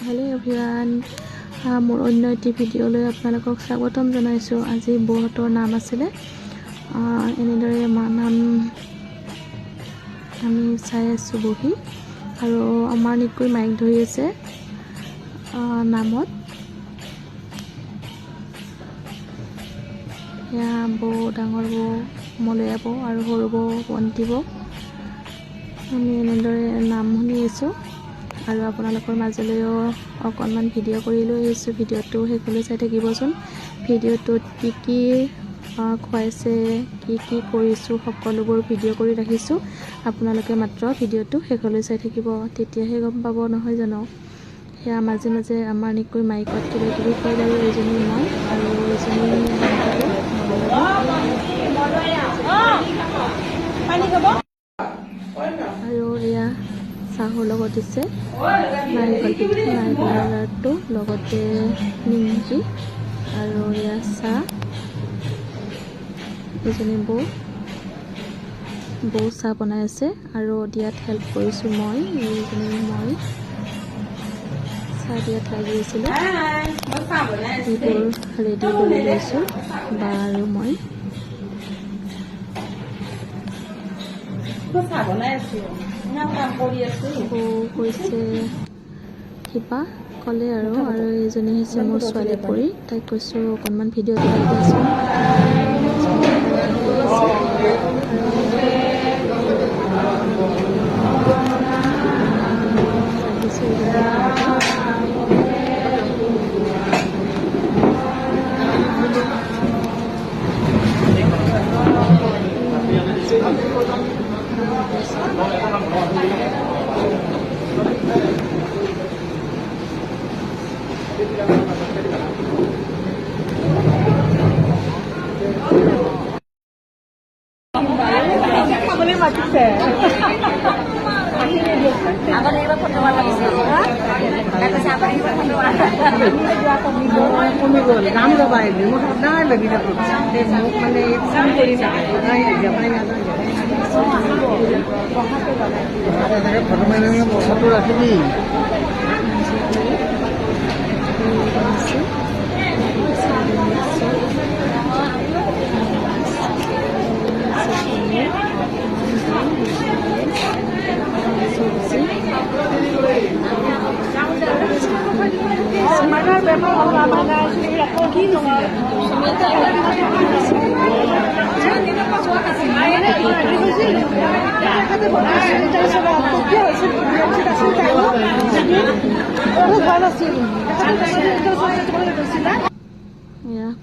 Hello' everyone, মোৰ অন্য এটি ভিডিঅ'লৈ আপোনালোকক স্বাগতম জনাইছোঁ। আজি বৌহঁতৰ নাম আছিলে, এনেদৰে নাম আমি চাই আছোঁ বহি, আৰু আমাৰ নিকৈ মাইক ধৰি আছে নামত। এয়া বৌ, ডাঙৰ বৌ, মলয়া বৌ আৰু সৰু বৌ বন্তি বৌ। আমি এনেদৰে নাম শুনি আছোঁ আৰু আপোনালোকৰ মাজলৈও অকণমান ভিডিঅ' কৰি লৈ আহিছোঁ। ভিডিঅ'টো শেষলৈ চাই থাকিবচোন। ভিডিঅ'টোত কি কি খুৱাইছে, কি কি কৰিছোঁ, সকলোবোৰ ভিডিঅ' কৰি ৰাখিছোঁ। আপোনালোকে মাত্ৰ ভিডিঅ'টো শেষলৈ চাই থাকিব, তেতিয়াহে গম পাব, নহয় জানো? সেয়া মাজে মাজে আমাৰ নিকৈ মাইকত কিবা কিবি কয় বাৰু। এইজনী মই আৰু এইজনী আৰু এয়া চাহৰ লগত দিছে নাৰিকল পিঠা, নাৰিকলৰ লাডু, লগতে নিমকি আৰু এয়া চাহ। এজনী বৌ চাহ বনাই আছে আৰু দিয়াত হেল্প কৰিছোঁ মই। মই চাহ দিয়াত লাগি আছিলোঁ, এইবোৰ ৰেডি কৰি লৈছোঁ বা আৰু মই। বৌ কৈছে কিবা ক'লে আৰু এইজনী হৈছে মোৰ ছোৱালী পৰি। তাইক কৈছোঁ অকণমান ভিডিঅ' দিয়াই দিয়াচোন। খাবলৈ মাতিছে। কমি গ'ল গান গাবাই মোক সদায় লাগি থাকোঁ। মোক মানে চাম কৰি থাকে ফটো ৰাখিবি। Yeah.